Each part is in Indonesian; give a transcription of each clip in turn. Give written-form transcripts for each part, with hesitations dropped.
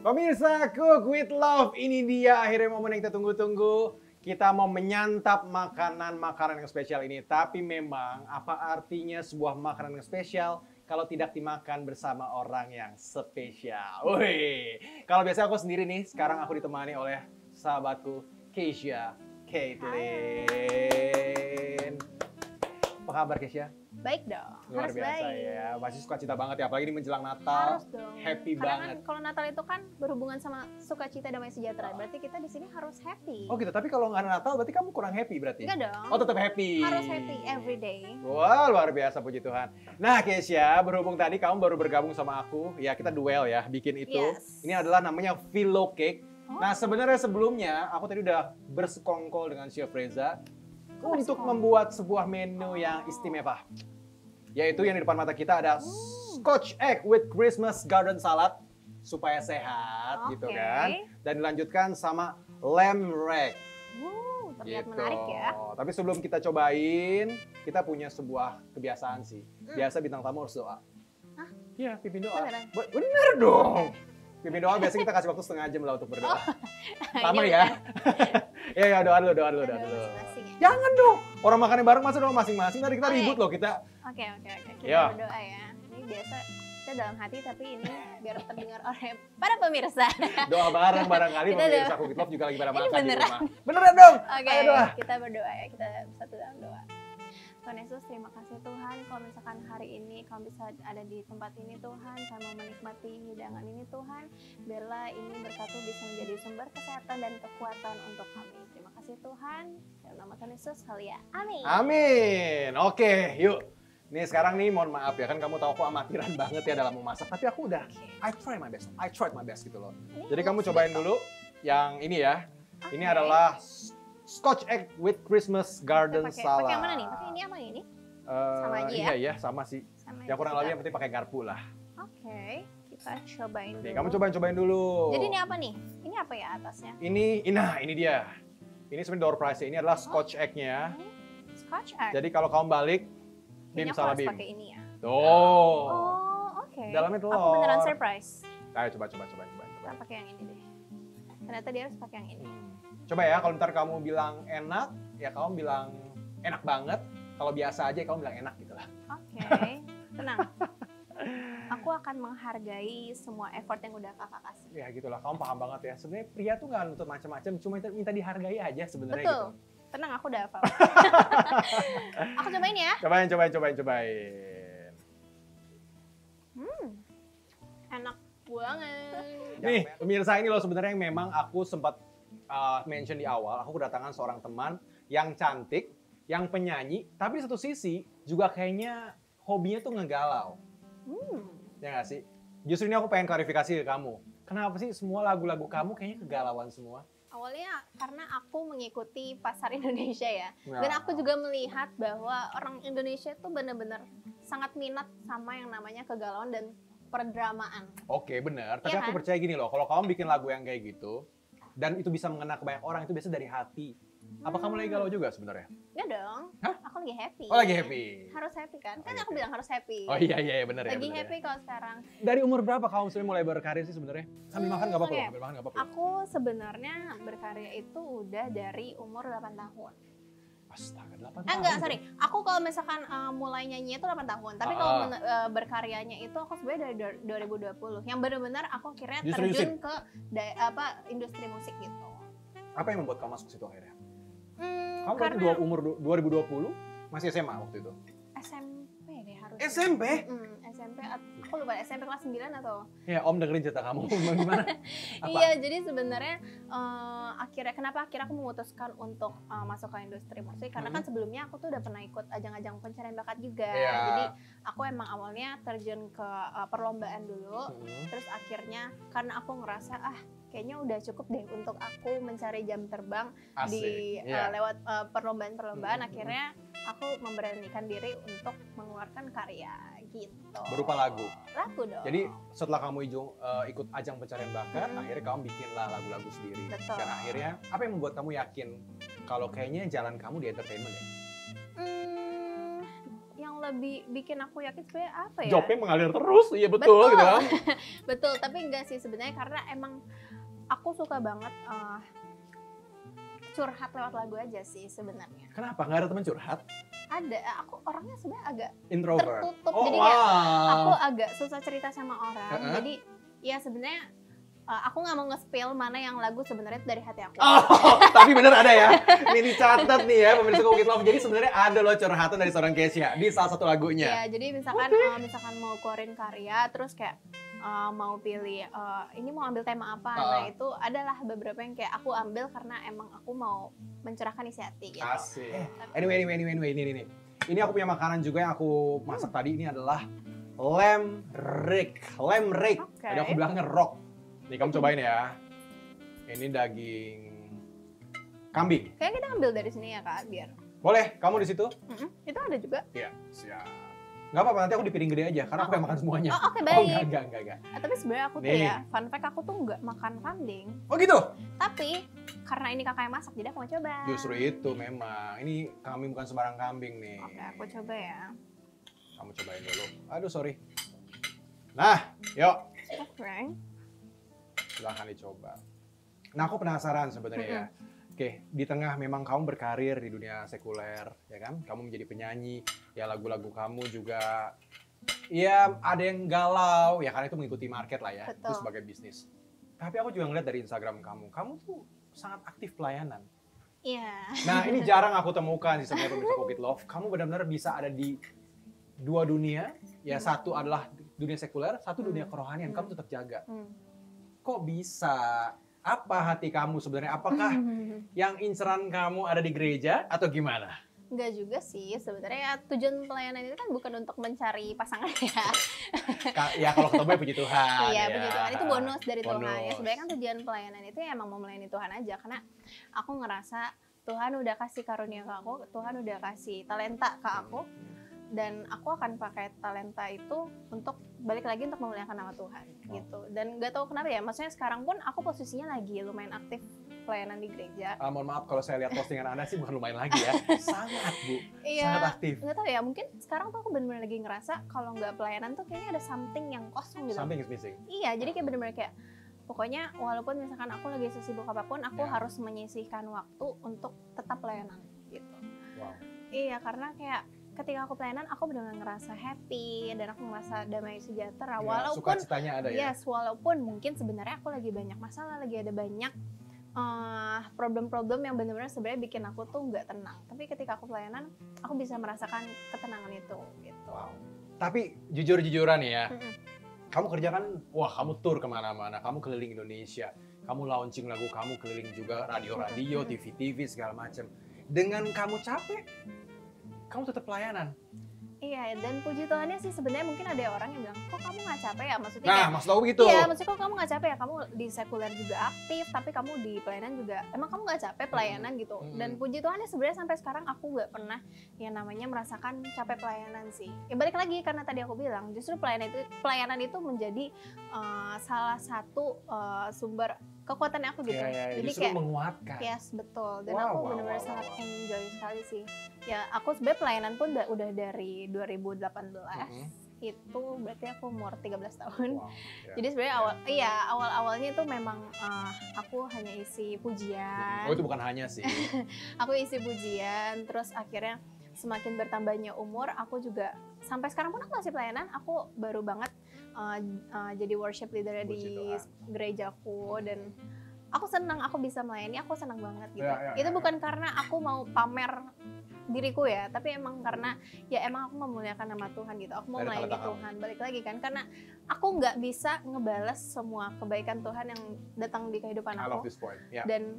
Pemirsa Cook with Love, ini dia akhirnya momen yang kita tunggu-tunggu. Kita mau menyantap makanan-makanan yang spesial ini. Tapi memang apa artinya sebuah makanan yang spesial kalau tidak dimakan bersama orang yang spesial? Wih, kalau biasa aku sendiri nih, sekarang aku ditemani oleh sahabatku Keisha Caitlin. Apa kabar Keisha? Baik dong, Luar harus biasa baik. ya, masih sukacita banget ya, apalagi ini menjelang Natal. Harus dong. Happy Karena banget. kan kalau Natal itu kan berhubungan sama sukacita damai sejahtera. Berarti kita di sini harus happy. Oh gitu, tapi kalau nggak ada Natal berarti kamu kurang happy berarti? Enggak dong. Oh tetap happy. Harus happy every day. Wah luar biasa, puji Tuhan. Nah Keisha, berhubung tadi kamu baru bergabung sama aku, ya kita duel ya, bikin itu. Yes. Ini adalah namanya Philo Cake. Oh. Nah sebenarnya sebelumnya aku tadi udah bersekongkol dengan Chef Reza untuk bersekongkol? membuat sebuah menu yang istimewa. Yaitu yang di depan mata kita ada Scotch Egg with Christmas Garden Salad supaya sehat gitu Oke. kan. Dan dilanjutkan sama Lamb Rack. Terlihat menarik ya. Tapi sebelum kita cobain, kita punya sebuah kebiasaan sih. Biasa bintang tamu harus doa. Hah? Iya, pimpin doa. Beneran? Bener dong. Pimpin doa biasanya kita kasih waktu setengah jam lah untuk berdoa. Lama Ini ya. Ya doa dulu. Aduh, masing-masing ya. Jangan dong. Orang makannya bareng masa doa masing-masing. Nanti kita Oke. ribut loh kita. Oke. Kita Ya. berdoa ya. Ini biasa kita dalam hati tapi ini biar terdengar oleh para pemirsa. Doa bareng barangkali Kita pemirsa doa. Cook with Love juga lagi pada Ini makan di beneran. rumah. Beneran dong. Oke, Ayo doa. kita berdoa ya. Kita satu dalam doa. Tuhan Yesus, terima kasih Tuhan kalau misalkan hari ini kamu bisa ada di tempat ini Tuhan, kami mau menikmati hidangan ini Tuhan, biarlah ini berkat bisa menjadi sumber kesehatan dan kekuatan untuk kami. Terima kasih Tuhan, dalam nama Tuhan Yesus, haleluya. Amin. Amin. Oke, yuk. Nih sekarang nih mohon maaf ya kan kamu tahu aku amatiran banget ya dalam memasak, tapi aku udah I tried my best gitu loh. Jadi kamu cobain dulu yang ini ya. Ini Oke. adalah Scotch Egg with Christmas Garden Pakai Salad. yang mana nih? Pakai ini apa ini? Sama aja ya? Iya sama sih. Sama Ya aja kurang juga. lebih yang penting pakai garpu lah. Oke, kita cobain Nih, dulu. kamu cobain dulu. Jadi ini apa nih? Ini apa ya atasnya? Ini dia. Ini sebenarnya door prize ini adalah Scotch Egg-nya. Scotch egg. Jadi kalau kamu balik, bim Kayaknya aku salah harus bim. pakai ini ya. Tuh. Oh, oke. Dalamnya telur. Aku beneran surprise. Ayo coba. Kita pakai yang ini deh. Ternyata dia harus pakai yang ini. Coba ya, kalau ntar kamu bilang enak, ya kamu bilang enak banget. Kalau biasa aja, kamu bilang enak gitu lah. Oke, tenang. Aku akan menghargai semua effort yang udah kakak kasih. Ya gitulah, kamu paham banget ya. Sebenarnya pria tuh nggak nuntut macam-macam, cuma minta dihargai aja sebenarnya Betul. gitu. Tenang, aku udah hafal. Aku cobain ya. Cobain. Enak banget. Nih, pemirsa ini loh sebenarnya yang memang aku sempat mention di awal. Aku kedatangan seorang teman yang cantik, yang penyanyi, tapi di satu sisi juga kayaknya hobinya tuh ngegalau. Ya nggak sih? Justru ini aku pengen klarifikasi ke kamu. Kenapa sih semua lagu-lagu kamu kayaknya kegalauan semua? Awalnya karena aku mengikuti pasar Indonesia ya. Nah. Dan aku juga melihat bahwa orang Indonesia tuh benar-benar sangat minat sama yang namanya kegalauan dan perdramaan. Oke, benar. Tapi Iya aku kan? percaya gini loh, kalau kamu bikin lagu yang kayak gitu, dan itu bisa mengena ke banyak orang, itu biasa dari hati. Apa kamu lagi galau juga sebenarnya? Enggak dong. Hah? Aku lagi happy. Oh, lagi happy. Harus happy kan? Kan Lagi aku happy. bilang harus happy. Oh iya benar ya. Lagi benar ya. happy kalau sekarang. Dari umur berapa kamu sebenarnya mulai berkarir sih sebenarnya? Sambil makan nggak apa-apa oke. loh, sambil makan nggak apa-apa. Aku sebenarnya berkarya itu udah dari umur 8 tahun. Astaga, 8 tahun. Enggak, sorry. Aku kalau misalkan mulai nyanyi itu 8 tahun. Tapi kalau berkaryanya itu aku sebenarnya dari 2020. Yang benar-benar aku akhirnya Justru terjun ke industri musik gitu. Apa yang membuat kamu masuk situ akhirnya? Kamu Karena berarti umur 2020 masih SMA waktu itu? SMP deh harusnya. SMP? SMP, aku lupa SMP kelas 9 atau? Ya, Om dengerin cerita kamu. Gimana? Apa? Iya, jadi sebenarnya kenapa akhirnya aku memutuskan untuk masuk ke industri musik karena kan sebelumnya aku tuh udah pernah ikut ajang-ajang pencarian bakat juga. Iya. Jadi aku emang awalnya terjun ke perlombaan dulu, terus akhirnya karena aku ngerasa kayaknya udah cukup deh untuk aku mencari jam terbang di Iya. lewat perlombaan-perlombaan. Akhirnya aku memberanikan diri untuk mengeluarkan karya gitu. Berupa lagu. Lagu dong. Jadi setelah kamu ikut ajang pencarian bakat, akhirnya kamu bikinlah lagu-lagu sendiri. Betul. Dan akhirnya, apa yang membuat kamu yakin kalau kayaknya jalan kamu di entertainment ya? Yang lebih bikin aku yakin sebenarnya apa ya? Jobnya mengalir terus, iya betul gitu kan. Betul, tapi enggak sih sebenarnya karena emang aku suka banget curhat lewat lagu aja sih sebenarnya. Kenapa? Nggak ada teman curhat? Ada, aku orangnya sebenarnya agak Introvert? tertutup, Oh, jadi kayak aku wow. agak susah cerita sama orang. Jadi ya sebenarnya aku nggak mau nge-spill mana yang lagu sebenarnya dari hati aku. Oh, tapi bener ada ya. Ini dicatat nih ya pemirsa Cook It Love. Jadi sebenarnya ada loh curhatan dari seorang Kesya di salah satu lagunya. Ya, jadi misalkan misalkan mau keluarin karya, terus kayak mau pilih ini mau ambil tema apa. Nah itu adalah beberapa yang kayak aku ambil karena emang aku mau mencerahkan isi hati gitu. Asik. Anyway, ini. Ini aku punya makanan juga yang aku masak tadi. Ini adalah lamb rake. Okay. Tadi aku bilangnya rock. Nih kamu cobain ya. Ini daging kambing. Kayaknya kita ambil dari sini ya Kak, biar. Boleh, kamu di situ? Itu ada juga. Iya, siap. Nggak apa-apa, nanti aku di piring gede aja, karena aku yang makan semuanya. Oh, oke, baik. Oh, enggak. Tapi sebenarnya aku tuh ya, fun fact aku tuh nggak makan kambing. Oh gitu? Tapi karena ini kakak yang masak, jadi aku mau coba. Justru itu memang. Ini kambing bukan sembarang kambing nih. Oke, aku coba ya. Kamu cobain dulu. Aduh, sorry. Nah, yuk. Oke. Silahkan dicoba. Nah, aku penasaran sebenarnya ya. Oke, di tengah memang kamu berkarir di dunia sekuler, ya kan? Kamu menjadi penyanyi, ya lagu-lagu kamu juga, ya ada yang galau, ya karena itu mengikuti market lah ya, itu sebagai bisnis. Tapi aku juga ngeliat dari Instagram kamu tuh sangat aktif pelayanan. Iya. Nah, ini jarang aku temukan di sebenarnya pemirsa Cook It Love. Kamu benar-benar bisa ada di dua dunia, ya satu adalah dunia sekuler, satu dunia kerohanian, kamu tetap jaga. Kok bisa? Apa hati kamu sebenarnya? Apakah yang inceran kamu ada di gereja atau gimana? Enggak juga sih, sebenarnya tujuan pelayanan itu kan bukan untuk mencari pasangan ya. Ya kalau ketemu ya puji Tuhan. Iya, ya. puji Tuhan itu bonus dari Tuhan. Bonus. Ya sebenarnya kan tujuan pelayanan itu ya emang mau melayani Tuhan aja, karena aku ngerasa Tuhan udah kasih karunia ke aku, Tuhan udah kasih talenta ke aku. Dan aku akan pakai talenta itu untuk balik lagi untuk memuliakan nama Tuhan gitu. Dan nggak tahu kenapa ya, maksudnya sekarang pun aku posisinya lagi lumayan aktif pelayanan di gereja. Mohon maaf kalau saya lihat postingan Anda sih bukan lumayan lagi ya, sangat Bu, iya, sangat aktif. Nggak tahu ya, mungkin sekarang tuh aku benar-benar lagi ngerasa kalau nggak pelayanan tuh kayaknya ada something yang kosong gitu. Something is missing. Iya, jadi kayak benar-benar kayak pokoknya walaupun misalkan aku lagi sesibuk apapun, aku harus menyisihkan waktu untuk tetap pelayanan gitu. Wow. Iya, karena kayak ketika aku pelayanan, aku benar-benar ngerasa happy dan aku ngerasa damai sejahtera. Walaupun sukacitanya ada ya. Yes, walaupun mungkin sebenarnya aku lagi banyak masalah, lagi ada banyak problem-problem yang benar-benar sebenarnya bikin aku tuh nggak tenang. Tapi ketika aku pelayanan, aku bisa merasakan ketenangan itu. Gitu. Wow. Tapi jujur-jujuran ya, kamu kerja kan, wah kamu tour kemana-mana, kamu keliling Indonesia, kamu launching lagu kamu keliling juga radio-radio, TV-TV segala macam. Dengan kamu capek, kamu tetap pelayanan. Iya, dan puji Tuhannya sih sebenarnya mungkin ada orang yang bilang, kok kamu nggak capek ya? Maksudnya Nah, kayak, maksud aku gitu. iya, maksudnya kok kamu nggak capek ya? Kamu di sekuler juga aktif, tapi kamu di pelayanan juga, emang kamu nggak capek pelayanan gitu? Dan puji Tuhannya sebenarnya sampai sekarang aku nggak pernah yang namanya merasakan capek pelayanan sih. Ya balik lagi, karena tadi aku bilang, justru pelayanan itu menjadi salah satu sumber kekuatan aku gitu. Jadi justru kayak menguatkan. Yes, betul. Dan aku benar-benar sangat enjoy sekali sih. Ya, aku sebenarnya pelayanan pun udah dari 2018. Itu berarti aku umur 13 tahun. Wow, Jadi sebenarnya awal-awalnya itu memang aku hanya isi pujian. Oh, itu bukan hanya sih. Aku isi pujian, terus akhirnya semakin bertambahnya umur, aku juga sampai sekarang pun aku masih pelayanan. Aku baru banget jadi worship leader di gerejaku, dan aku senang aku bisa melayani, aku senang banget gitu. Itu bukan karena aku mau pamer diriku ya, tapi emang karena ya emang aku memuliakan nama Tuhan gitu. Aku mau melayani Tuhan, balik lagi kan, karena aku nggak bisa ngebales semua kebaikan Tuhan yang datang di kehidupan aku. Dan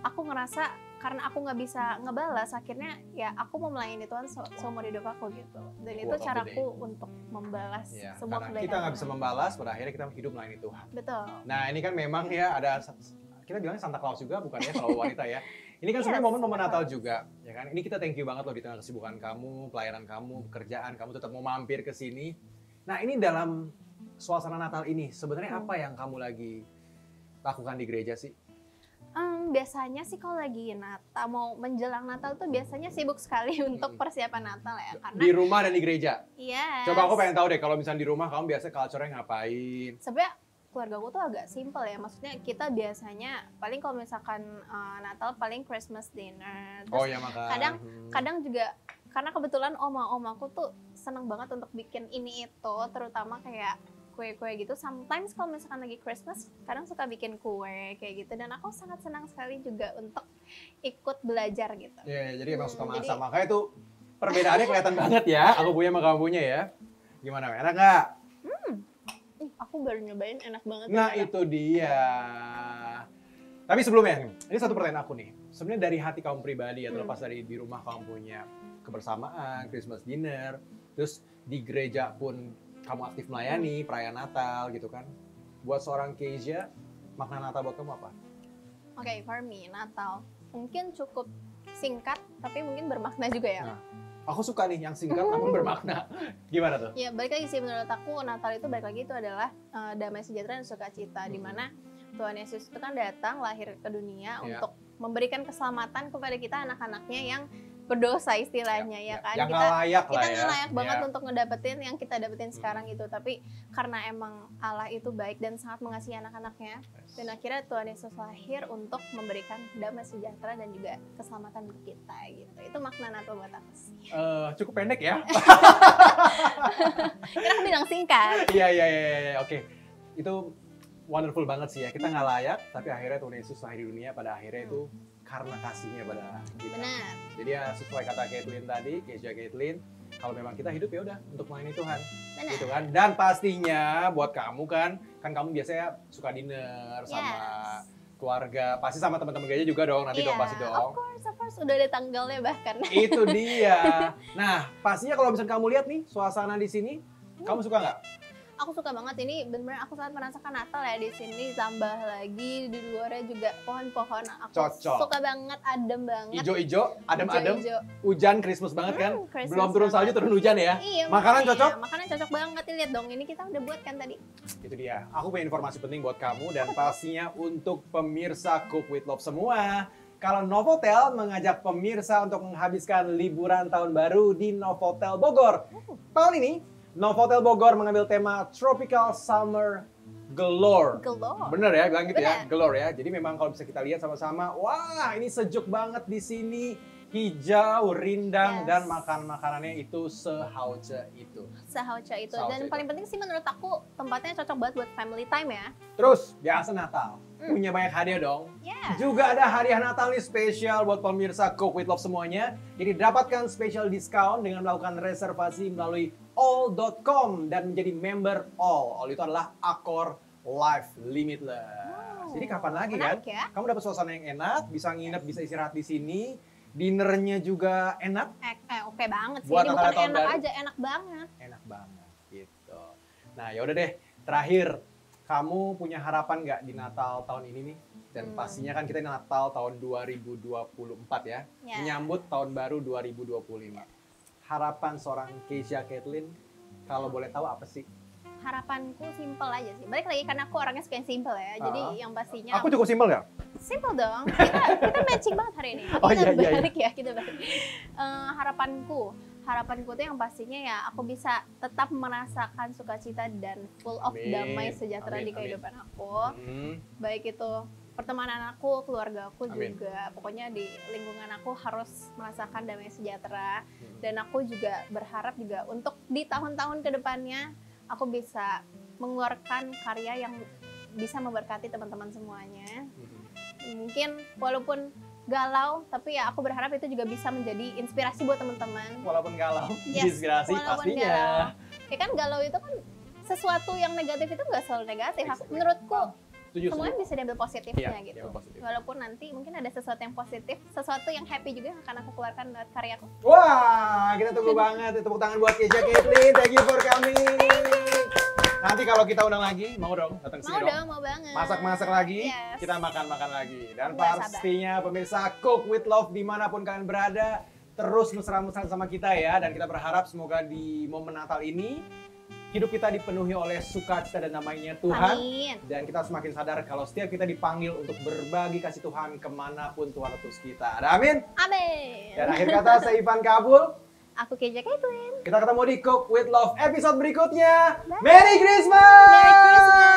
aku ngerasa karena aku nggak bisa ngebalas, akhirnya ya aku mau melayani Tuhan seumur hidup aku gitu. Dan itu caraku untuk membalas semua kebaikan. Karena kita nggak bisa membalas, pada akhirnya kita hidup melayani Tuhan. Betul. Nah ini kan memang ya ada, kita bilangnya Santa Claus juga bukan ya kalau wanita ya. Ini kan sebenarnya momen-momen Natal juga, ya kan? Ini kita thank you banget loh di tengah kesibukan kamu, pelayanan kamu, pekerjaan kamu tetap mau mampir ke sini. Nah ini dalam suasana Natal ini sebenarnya apa yang kamu lagi lakukan di gereja sih? biasanya sih kalau lagi Natal, mau menjelang Natal tuh biasanya sibuk sekali untuk persiapan Natal ya. Karena Di rumah dan di gereja. iya. Coba aku pengen tahu deh, kalau misalnya di rumah kamu biasa culture-nya ngapain? Sebenarnya keluarga gue tuh agak simple ya. Maksudnya kita biasanya paling kalau misalkan Natal paling Christmas dinner. Terus Oh ya makan. kadang juga karena kebetulan oma-omaku tuh seneng banget untuk bikin ini itu, terutama kayak kue-kue gitu. Sometimes kalau misalkan lagi Christmas, kadang suka bikin kue kayak gitu. Dan aku sangat senang sekali juga untuk ikut belajar gitu. Iya, jadi emang suka masak. jadi- Makanya tuh perbedaannya kelihatan banget ya. Aku punya sama kamu punya ya. Gimana, enak nggak? Aku baru nyobain, enak banget. Nah ternyata. itu dia. Tapi sebelumnya, ini satu pertanyaan aku nih. Sebenarnya dari hati kamu pribadi ya, terlepas dari di rumah kamu punya kebersamaan, Christmas dinner, terus di gereja pun kamu aktif melayani perayaan Natal gitu kan. Buat seorang Kezia, makna Natal buat kamu apa? Oke, for me, Natal mungkin cukup singkat, tapi mungkin bermakna juga ya. Nah, aku suka nih yang singkat namun bermakna. Gimana tuh? Ya, balik lagi sih menurut aku, Natal itu balik lagi itu adalah damai sejahtera dan sukacita, di mana Tuhan Yesus itu kan datang lahir ke dunia Ya. untuk memberikan keselamatan kepada kita anak-anaknya yang berdosa istilahnya ya kan. Yang nggak layak Kita lah ya. nggak layak banget Ya. untuk ngedapetin yang kita dapetin sekarang itu, tapi karena emang Allah itu baik dan sangat mengasihi anak-anaknya, dan akhirnya Tuhan Yesus lahir untuk memberikan damai sejahtera dan juga keselamatan untuk kita gitu. Itu makna Natal buat aku sih. Cukup pendek ya. Kira aku bilang singkat. Iya. Oke. Itu wonderful banget sih ya. Kita nggak layak, tapi akhirnya Tuhan Yesus lahir di dunia pada akhirnya itu karena kasihnya pada kita. Benar. Jadi ya sesuai kata Caitlin tadi, Kezia Caitlin, kalau memang kita hidup ya udah untuk melayani Tuhan, Benar. gitu kan. Dan pastinya buat kamu kan kamu biasanya suka dinner sama keluarga, pasti sama teman-teman gereja juga dong, nanti dong pasti dong. Of course, udah ada tanggalnya bahkan. Itu dia. Nah, pastinya kalau misalnya kamu lihat nih suasana di sini, kamu suka nggak? Aku suka banget ini, benar-benar aku sangat merasakan Natal ya di sini, tambah lagi di luarnya juga pohon-pohon. Aku Cocok. suka banget, adem banget. Ijo-ijo, adem-adem, Ijo-ijo. hujan Christmas banget kan? Christmas Belum turun salju, banget. turun hujan ya? Iya, Makanan makanya. cocok? Makanan cocok banget, lihat dong, ini kita udah buat kan tadi. Itu dia. Aku punya informasi penting buat kamu dan pastinya untuk pemirsa Cook with Love semua. Kalau Novotel mengajak pemirsa untuk menghabiskan liburan tahun baru di Novotel Bogor. Tahun ini, Novotel Bogor mengambil tema Tropical Summer Galore. Galore. Bener ya, bilang gitu ya, Bener. galore ya. Jadi memang kalau bisa kita lihat sama-sama, wah ini sejuk banget di sini. Hijau, rindang, Yes. dan makanannya itu sehauce itu. Sehauca itu. Sehauca Dan itu. paling penting sih menurut aku, tempatnya cocok banget buat family time ya. Terus, biasa Natal, punya banyak hadiah dong. Ya. Juga ada hadiah Natal nih spesial buat pemirsa Cook with Love semuanya. Jadi dapatkan special discount dengan melakukan reservasi melalui all.com dan menjadi member all. All itu adalah Accor Life Limitless. Jadi kapan lagi kan? Menarik ya. Kamu dapat suasana yang enak, bisa nginep, bisa istirahat di sini. Dinernya juga enak, Oke banget sih. Buat Ini Natal bukan tahun enak baru. aja, enak banget. enak banget gitu. Nah yaudah deh, terakhir kamu punya harapan nggak di Natal tahun ini nih? Dan pastinya kan kita Natal tahun 2024 ya, Ya. menyambut tahun baru 2025. Harapan seorang Kezia Caitlin, kalau boleh tahu apa sih? Harapanku simple aja sih. Balik lagi karena aku orangnya suka yang simple ya. Jadi yang pastinya Aku cukup simpel nggak? simple dong. Kita matching banget hari ini. Oh, Kita iya. balik ya, kita balik. Harapanku tuh yang pastinya ya aku bisa tetap merasakan sukacita dan full of Amin. damai sejahtera Amin, di amin. kehidupan aku. Baik itu pertemanan aku, keluarga aku Amin. juga. Pokoknya di lingkungan aku harus merasakan damai sejahtera. Dan aku juga berharap juga untuk di tahun-tahun kedepannya aku bisa mengeluarkan karya yang bisa memberkati teman-teman semuanya. Mungkin walaupun galau, tapi ya aku berharap itu juga bisa menjadi inspirasi buat teman-teman. Walaupun galau, Yes, inspirasi walaupun pastinya. galau. Ya kan galau itu kan sesuatu yang negatif itu nggak selalu negatif. Exactly. Menurutku Setuju, semuanya setuju. bisa diambil positifnya Iya, gitu. diambil positif. Walaupun nanti mungkin ada sesuatu yang positif, sesuatu yang happy juga yang akan aku keluarkan lewat karyaku. Wah, kita tunggu banget. Tepuk tangan buat Kezia Caitlin. Thank you for coming. Nanti kalau kita undang lagi, mau dong datang sini Mau dong. dong, mau banget. Masak-masak lagi, Yes. kita makan-makan lagi. Dan Nggak pastinya pemirsa Cook with Love dimanapun kalian berada, terus mesra-mesra sama kita ya. Dan kita berharap semoga di momen Natal ini, hidup kita dipenuhi oleh sukacita dan damainya Tuhan. Amin. Dan kita semakin sadar kalau setiap kita dipanggil untuk berbagi kasih Tuhan kemanapun Tuhan utus kita. Ada amin? Amin. Dan akhir kata saya Ivan Kabul. Aku Keja Caitlin. Kita ketemu di Cook with Love episode berikutnya. Bye. Merry Christmas! Merry Christmas.